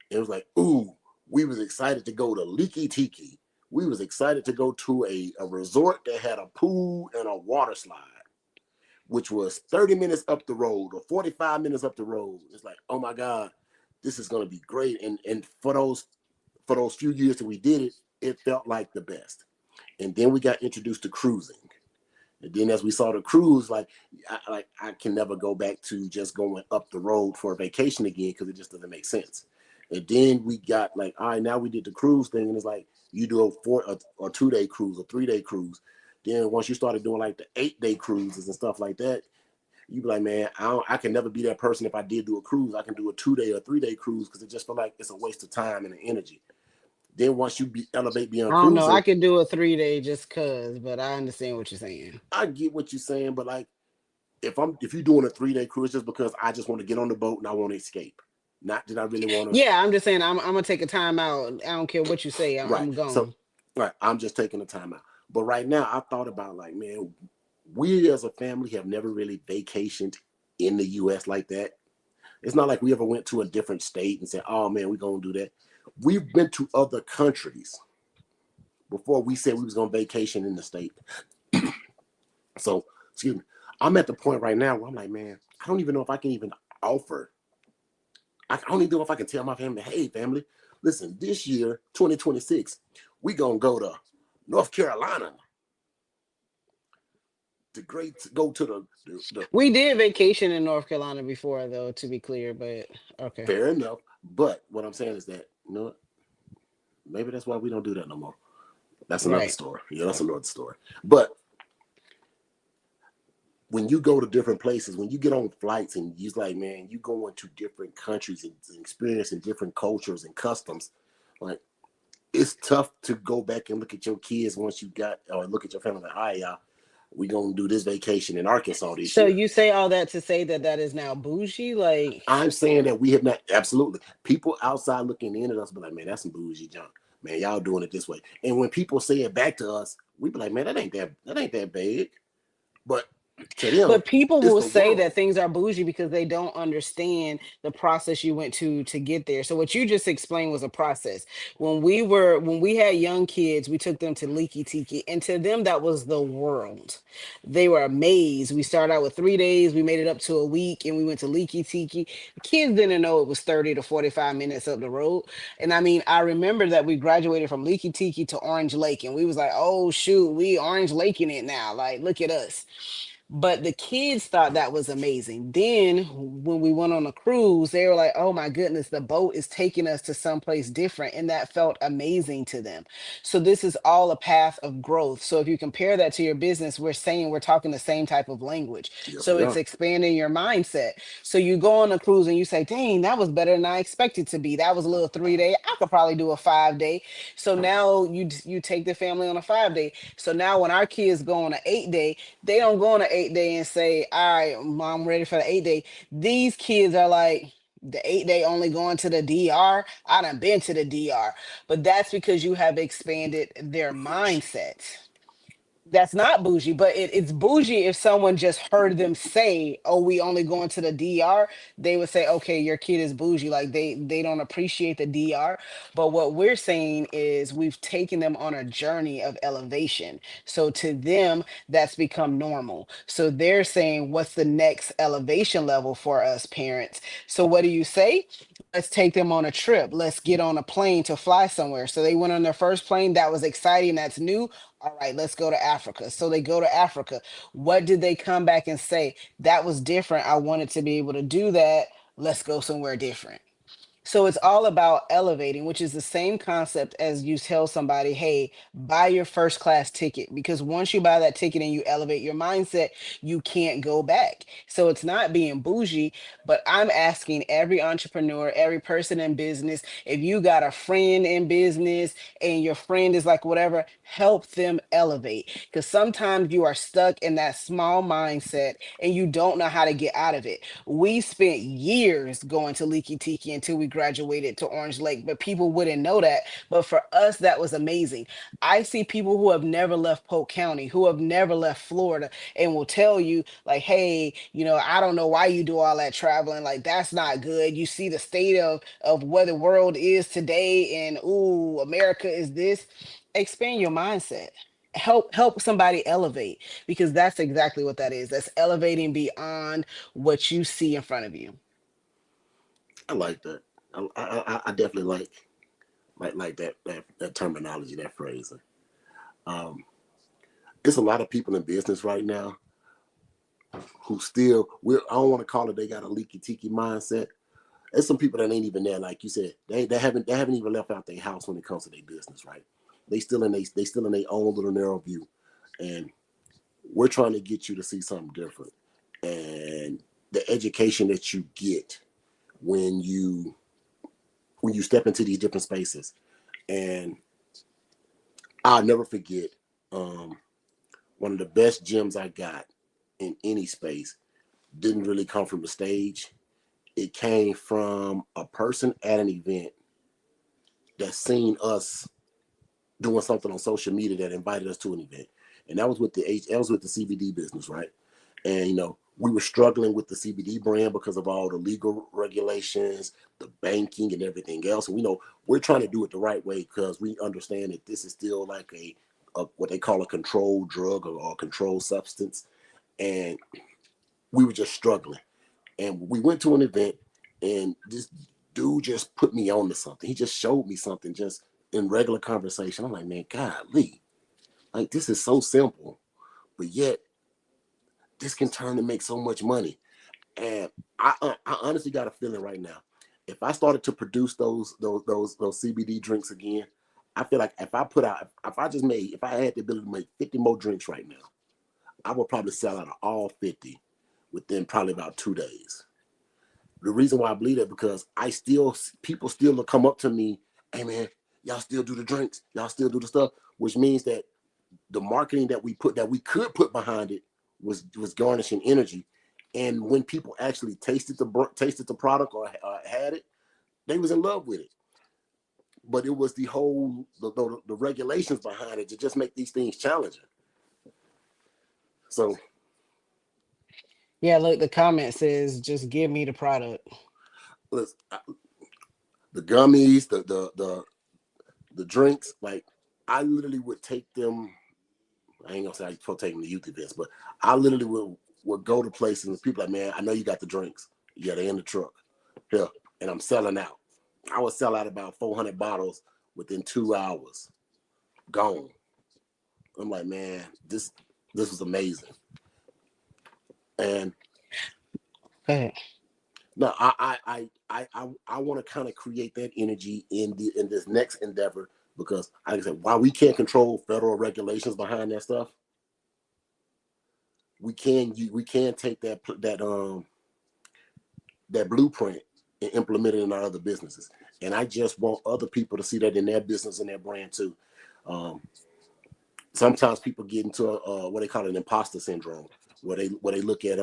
It was like, ooh, we was excited to go to Leaky Tiki. We was excited to go to a resort that had a pool and a water slide, which was 30 minutes up the road or 45 minutes up the road. It's like, oh my God, this is going to be great. And for those few years that we did it, it felt like the best. And then we got introduced to cruising. And then as we saw the cruise, I can never go back to just going up the road for a vacation again because it just doesn't make sense. And then we got like, all right, now we did the cruise thing. And it's like, you do a 2-day cruise, a 3-day cruise. Then once you started doing like the 8-day cruises and stuff like that, you be like, man, I can never be that person. If I did do a cruise, I can do a 2-day or 3-day cruise because it just feel like it's a waste of time and energy. Then once you elevate beyond I don't cruising, know. I could do a 3-day just cause, but I understand what you're saying. I get what you're saying, but like, if you're doing a 3-day cruise just because I just want to get on the boat and I want to escape, not that I really want to. Yeah, I'm just saying I'm gonna take a time out. I don't care what you say. I'm gone. So, right, I'm just taking a time out. But right now, I thought about like, man, we as a family have never really vacationed in the U.S. like that. It's not like we ever went to a different state and said, oh man, we're gonna do that. We've been to other countries before we said we was gonna vacation in the state. So, excuse me. I'm at the point right now where I'm like, man, I don't even know if I can even offer. I don't even know if I can tell my family, hey, family, listen, this year, 2026, we gonna go to North Carolina. Go to the. We did vacation in North Carolina before, though, to be clear, but okay. Fair enough. But what I'm saying is that, you know what? Maybe that's why we don't do that no more. That's another story. Yeah, that's another story. But when you go to different places, when you get on flights and you're like, man, you go into different countries and experiencing different cultures and customs, like it's tough to go back and look at your kids once you got, or look at your family like, all right, y'all, we gonna do this vacation in Arkansas this So year. you say all that to say that that is now bougie, like. I'm saying that we have not, absolutely. People outside looking in at us be like, man, that's some bougie junk. Man, y'all doing it this way. And when people say it back to us, we be like, man, that ain't that big. But to them, But people it's will the say world. that things are bougie because they don't understand the process you went to get there. So what you just explained was a process. When we had young kids, we took them to Leaky Tiki, and to them that was the world. They were amazed. We started out with 3 days, we made it up to a week, and we went to Leaky Tiki. The kids didn't know it was 30 to 45 minutes up the road. And I mean, I remember that we graduated from Leaky Tiki to Orange Lake, and we was like, oh shoot, we Orange Lake in it now. Like, look at us. But the kids thought that was amazing. Then when we went on a cruise, they were like, "Oh my goodness, the boat is taking us to someplace different." And that felt amazing to them. So this is all a path of growth. So if you compare that to your business, we're saying we're talking the same type of language. Yes, So we it's are. expanding your mindset. So you go on a cruise and you say, "Dang, that was better than I expected to be. That was a little 3 day. I could probably do a 5 day." So now you take the family on a 5 day. So now when our kids go on an 8 day, they don't go on an 8 day and say, "All right, mom, ready for the 8 day." These kids are like, the 8 day only going to the DR. I done been to the DR. But that's because you have expanded their mindset. That's not bougie, but it's bougie if someone just heard them say, "Oh, we only going to the DR." They would say, "Okay, your kid is bougie." Like they don't appreciate the DR. But what we're saying is we've taken them on a journey of elevation. So to them, that's become normal. So they're saying, "What's the next elevation level for us parents?" So what do you say? Let's take them on a trip. Let's get on a plane to fly somewhere. So they went on their first plane. That was exciting. That's new. All right, let's go to Africa. So they go to Africa. What did they come back and say? That was different. I wanted to be able to do that. Let's go somewhere different. So it's all about elevating, which is the same concept as you tell somebody, "Hey, buy your first class ticket." Because once you buy that ticket and you elevate your mindset, you can't go back. So it's not being bougie, but I'm asking every entrepreneur, every person in business, if you got a friend in business and your friend is like whatever, help them elevate. Because sometimes you are stuck in that small mindset and you don't know how to get out of it. We spent years going to Leaky Tiki until we graduated to Orange Lake, but people wouldn't know that. But for us, that was amazing. I see people who have never left Polk County, who have never left Florida, and will tell you, like, "Hey, I don't know why you do all that traveling. Like, that's not good. You see the state of where the world is today, and ooh, America is this." Expand your mindset. Help somebody elevate, because that's exactly what that is. That's elevating beyond what you see in front of you. I like that. I definitely like that terminology, that phrasing. Um, it's a lot of people in business right now who still, I don't want to call it they got a leaky tiki mindset. There's some people that ain't even there, like you said. They haven't even left out their house when it comes to their business, right? They still in their own little narrow view, and we're trying to get you to see something different. And the education that you get when you step into these different spaces, and I'll never forget um, one of the best gems I got in any space didn't really come from the stage. It came from a person at an event that seen us doing something on social media that invited us to an event, and that was with the CBD business, right? And we were struggling with the CBD brand because of all the legal regulations, the banking, and everything else. And we know we're trying to do it the right way because we understand that this is still like a what they call a controlled drug or a controlled substance, and we were just struggling. And we went to an event, and this dude just put me on to something. He just showed me something just in regular conversation. I'm like, man, golly, like this is so simple, but yet this can turn and make so much money. And I honestly got a feeling right now, if I started to produce those CBD drinks again, I feel like if I had the ability to make 50 more drinks right now, I would probably sell out of all 50 within probably about 2 days. The reason why I believe that because people still will come up to me, "Hey man, y'all still do the drinks, y'all still do the stuff," which means that the marketing that we could put behind it was garnishing energy. And when people actually tasted the product or had it, they was in love with it. But it was the regulations behind it to just make these things challenging. So Yeah, look, the comment says just give me the product. let's, the gummies, the drinks, like I literally would take them. I ain't gonna say I would take them to youth events, but I literally would go to places and people like, man, I know you got the drinks. Yeah, they in the truck. Here, and I'm selling out. I would sell out about 400 bottles within 2 hours. Gone. I'm like, man, this was amazing. And Go ahead. no, I want to kind of create that energy in this next endeavor because, like I said, while we can't control federal regulations behind that stuff, we can take that blueprint and implement it in our other businesses. And I just want other people to see that in their business and their brand too. Um, Sometimes people get into what they call an imposter syndrome, where they look at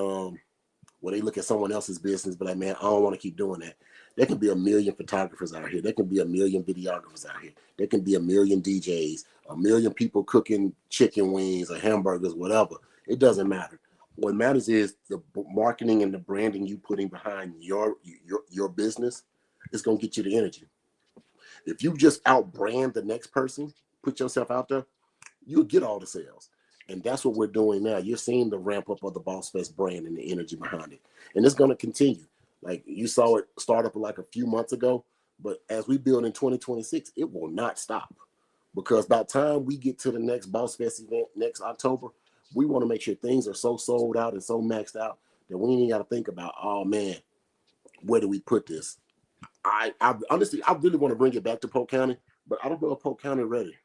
someone else's business, but like, man, I don't want to keep doing that. There can be a million photographers out here. There can be a million videographers out here. There can be a million DJs, a million people cooking chicken wings or hamburgers, whatever. It doesn't matter. What matters is the marketing and the branding you putting behind your business is going to get you the energy. If you just outbrand the next person, put yourself out there, you'll get all the sales. And that's what we're doing now. You're seeing the ramp up of the BossFest brand and the energy behind it. And it's going to continue. Like you saw it start up like a few months ago, but as we build in 2026, it will not stop. Because by the time we get to the next BossFest event next October, we want to make sure things are so sold out and so maxed out that we ain't even got to think about, oh man, where do we put this? I honestly, I really want to bring it back to Polk County, but I don't know if Polk County ready.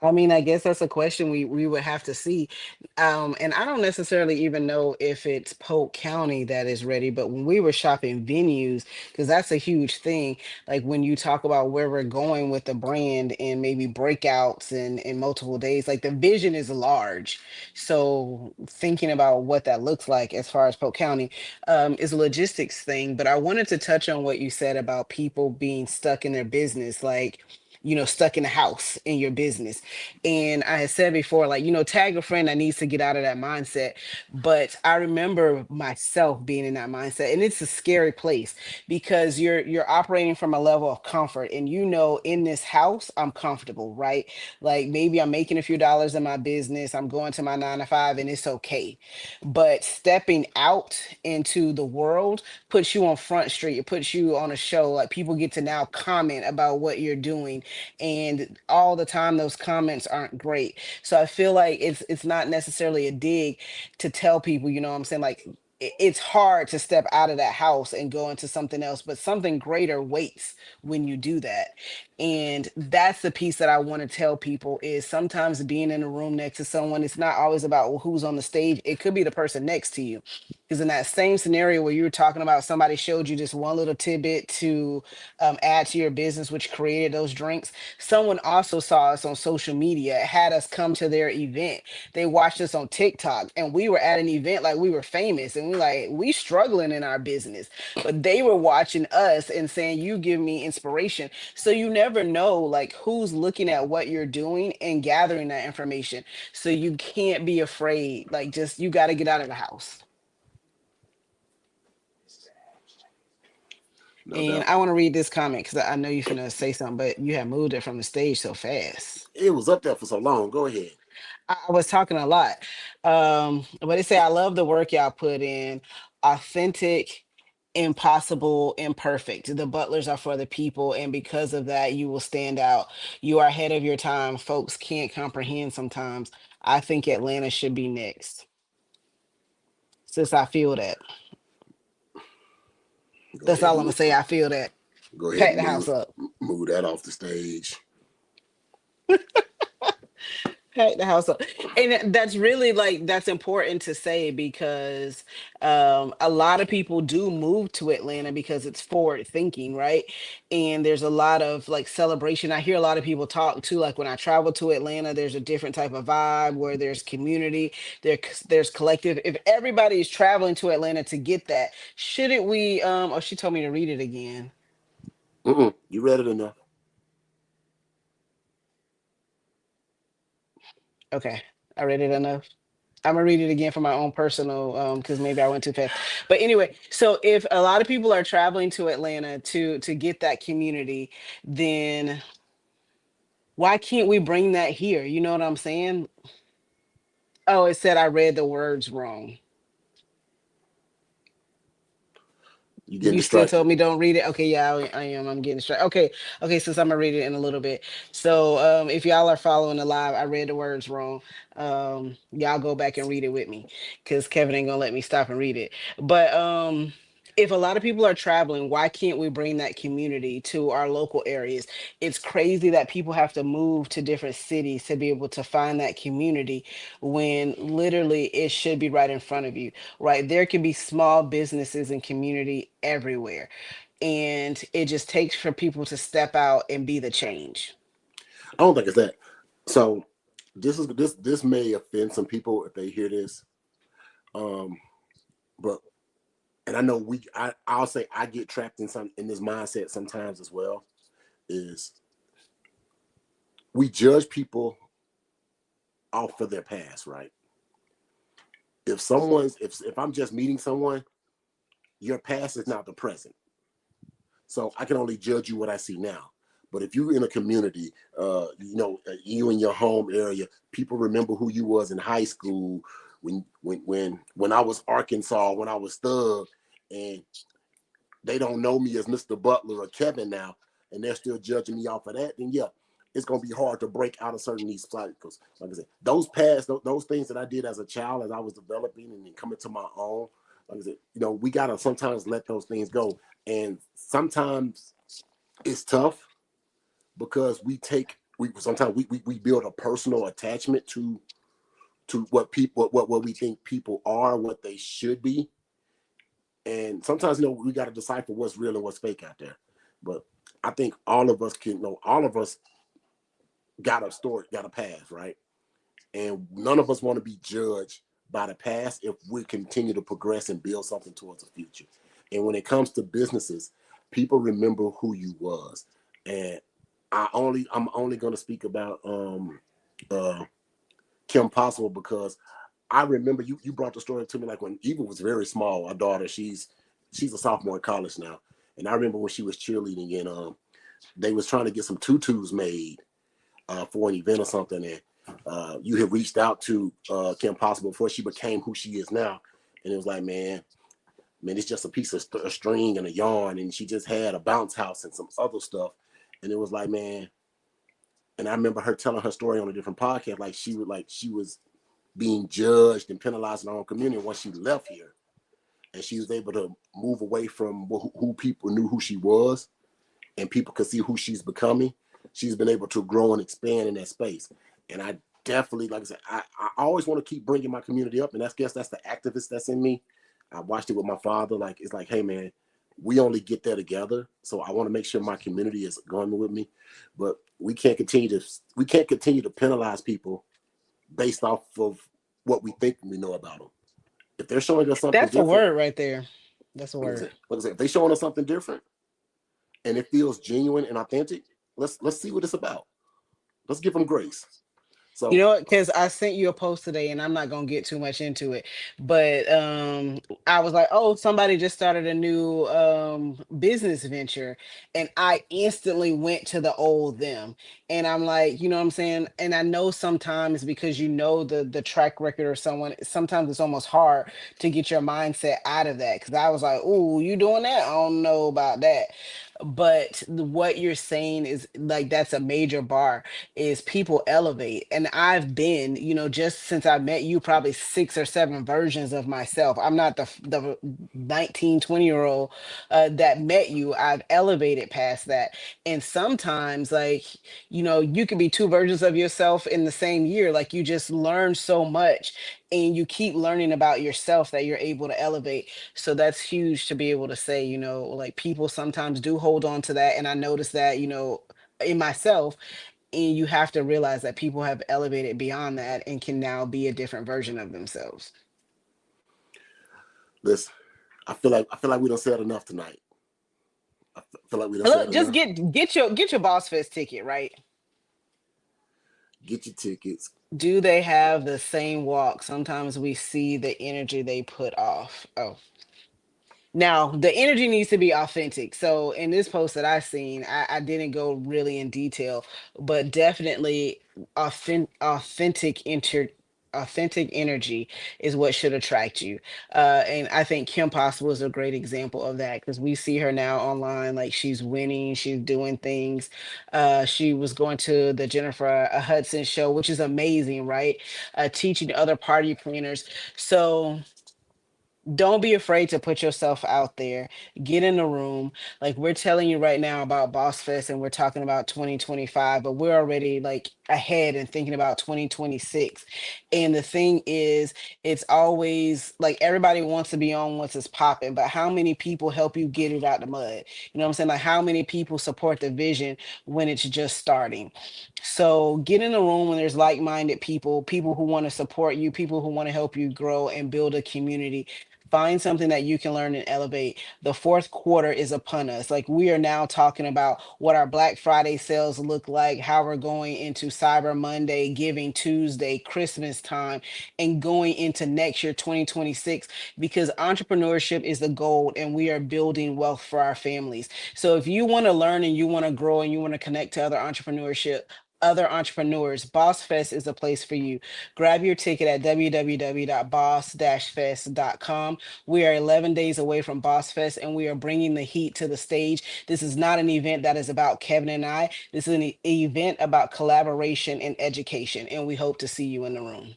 I mean, I guess that's a question we would have to see. And I don't necessarily even know if it's Polk County that is ready, but when we were shopping venues, because that's a huge thing, like when you talk about where we're going with the brand and maybe breakouts in multiple days, like the vision is large. So thinking about what that looks like as far as Polk County is a logistics thing. But I wanted to touch on what you said about people being stuck in their business, like stuck in the house in your business. And I had said before, like, tag a friend that needs to get out of that mindset. But I remember myself being in that mindset. And it's a scary place because you're operating from a level of comfort. And in this house, I'm comfortable, right? Like maybe I'm making a few dollars in my business. I'm going to my 9 to 5 and it's okay. But stepping out into the world puts you on Front Street. It puts you on a show. Like people get to now comment about what you're doing, and all the time those comments aren't great. So I feel like it's not necessarily a dig to tell people, what I'm saying, like it's hard to step out of that house and go into something else, but something greater waits when you do that. And that's the piece that I want to tell people is sometimes being in a room next to someone, it's not always about who's on the stage. It could be the person next to you. Because in that same scenario where you were talking about somebody showed you just one little tidbit to add to your business, which created those drinks, someone also saw us on social media, had us come to their event. They watched us on TikTok, and we were at an event like we were famous, and we struggling in our business, but they were watching us and saying, "You give me inspiration." So you never know like who's looking at what you're doing and gathering that information. So you can't be afraid. Like just you got to get out of the house. No And doubt. I want to read this comment because I know you're finna say something, but you have moved it from the stage so fast. It was up there for so long. Go ahead. I was talking a lot. But they say, I love the work y'all put in. Authentic, impossible, imperfect. The butlers are for the people. And because of that, you will stand out. You are ahead of your time. Folks can't comprehend sometimes. I think Atlanta should be next. Since I feel that. Go That's ahead all and I'm going to say. I feel that. go ahead Pack and the house up. move that off the stage. Pack the house up. And that's really like that's important to say because a lot of people do move to Atlanta because it's forward thinking, right? And there's a lot of like celebration. I hear a lot of people talk too, like when I travel to Atlanta, there's a different type of vibe where there's community, there's collective. If everybody is traveling to Atlanta to get that, shouldn't we oh, she told me to read it again. Mm-mm, you read it enough. Okay. I read it enough. I'm gonna read it again for my own personal because maybe I went too fast. But anyway, so if a lot of people are traveling to Atlanta to get that community, then why can't we bring that here? You know what I'm saying? Oh, it said I read the words wrong. You getting You still distracted. told me don't read it. Okay, yeah, I am. I'm getting straight. Okay, okay. Since I'm gonna read it in a little bit. So, if y'all are following the live, I read the words wrong. Y'all go back and read it with me, because Kevin ain't gonna let me stop and read it. But if a lot of people are traveling, why can't we bring that community to our local areas? It's crazy that people have to move to different cities to be able to find that community when literally it should be right in front of you, right? There can be small businesses and community everywhere. And it just takes for people to step out and be the change. I don't think it's that. So this may offend some people if they hear this. Um, but and I know I'll say I get trapped in this mindset sometimes as well. Is we judge people off of their past, right? If I'm just meeting someone, your past is not the present. So I can only judge you what I see now. But if you're in a community, you in your home area, people remember who you was in high school, when I was Arkansas, when I was Thug, and they don't know me as Mr. Butler or Kevin now, and they're still judging me off of that, then yeah, it's gonna be hard to break out of certain these cycles. Like I said, those things that I did as a child, as I was developing and coming to my own. Like I said, we gotta sometimes let those things go, and sometimes it's tough because we sometimes we build a personal attachment to what people what we think people are, what they should be, and sometimes we got to decipher what's real and what's fake out there. But I think all of us all of us got a story, got a past, right? And none of us want to be judged by the past if we continue to progress and build something towards the future. And when it comes to businesses, people remember who you was. And I'm only going to speak about uh, Kim Possible because I remember you brought the story to me like when Eva was very small. Our daughter, she's a sophomore in college now, and I remember when she was cheerleading and they was trying to get some tutus made for an event or something, and you had reached out to Kim Possible before she became who she is now, and it was like, man, it's just a piece of a string and a yarn, and she just had a bounce house and some other stuff, and it was like, man, and I remember her telling her story on a different podcast, like she was being judged and penalized in her own community once she left here, and she was able to move away from who people knew who she was, and people could see who she's becoming. She's been able to grow and expand in that space, and I definitely, like I said, I always want to keep bringing my community up, and that's the activist that's in me. I watched it with my father. Like it's like, hey man, we only get there together. So I want to make sure my community is going with me, but we can't continue to penalize people based off of what we think we know about them. If they're showing us something That's a different, word right there. That's a like I word. said, if they're showing us something different and it feels genuine and authentic, let's see what it's about. Let's give them grace. You So know what? Because I sent you a post today, and I'm not gonna get too much into it, but I was like, "Oh, somebody just started a new business venture," and I instantly went to the old them, and I'm like, you know what I'm saying? And I know sometimes because you know the track record or someone, sometimes it's almost hard to get your mindset out of that. Because I was like, "Oh, you doing that? I don't know about that." But what you're saying is like that's a major bar is people elevate. And I've been, you know, just since I met you, probably 6 or 7 versions of myself. I'm not the 19, 20-year old that met you. I've elevated past that. And sometimes, like, you know, you could be 2 versions of yourself in the same year. Like you just learn so much and you keep learning about yourself that you're able to elevate. So that's huge to be able to say, you know, like people sometimes do hold on to that. And I notice that, you know, in myself, and you have to realize that people have elevated beyond that and can now be a different version of themselves. Listen, I feel like we don't said enough tonight. I feel like we don't And said look, just enough. get your Boss Fest ticket, right? Get your tickets. Do they have the same walk? Sometimes we see the energy they put off. Oh, now the energy needs to be authentic. So in this post that I seen, I didn't go really in detail, but definitely authentic energy is what should attract you. And I think Kim Possible is a great example of that because we see her now online, like she's winning, she's doing things. She was going to the Jennifer Hudson show, which is amazing, right? Teaching other party planners. So don't be afraid to put yourself out there. Get in the room. Like we're telling you right now about Boss Fest and we're talking about 2025, but we're already like ahead and thinking about 2026. And the thing is, it's always like everybody wants to be on once it's popping, but how many people help you get it out the mud? You know what I'm saying? Like how many people support the vision when it's just starting? So get in the room when there's like-minded people, people who want to support you, people who want to help you grow and build a community. Find something that you can learn and elevate. The fourth quarter is upon us. Like we are now talking about what our Black Friday sales look like, how we're going into Cyber Monday, Giving Tuesday, Christmas time, and going into next year, 2026, because entrepreneurship is the gold and we are building wealth for our families. So if you want to learn and you want to grow and you want to connect to other entrepreneurs, Boss Fest is a place for you. Grab your ticket at www.boss-fest.com. We are 11 days away from Boss Fest and we are bringing the heat to the stage. This is not an event that is about Kevin and I. This is an event about collaboration and education, and we hope to see you in the room.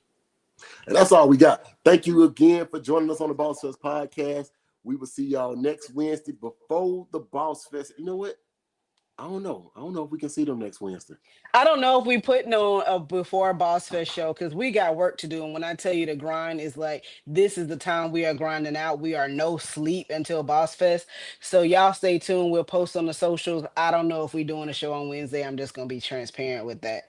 And that's all we got. Thank you again for joining us on the Boss Fest podcast. We will see y'all next Wednesday before the Boss Fest. You know what? I don't know. I don't know if we can see them next Wednesday. I don't know if we putting on a before Boss Fest show because we got work to do. And when I tell you the grind is like, this is the time we are grinding out. We are no sleep until Boss Fest. So y'all stay tuned. We'll post on the socials. I don't know if we doing a show on Wednesday. I'm just going to be transparent with that.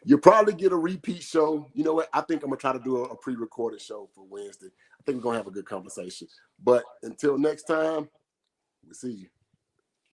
You'll probably get a repeat show. You know what? I think I'm going to try to do a pre-recorded show for Wednesday. I think we're going to have a good conversation. But until next time, we'll see you.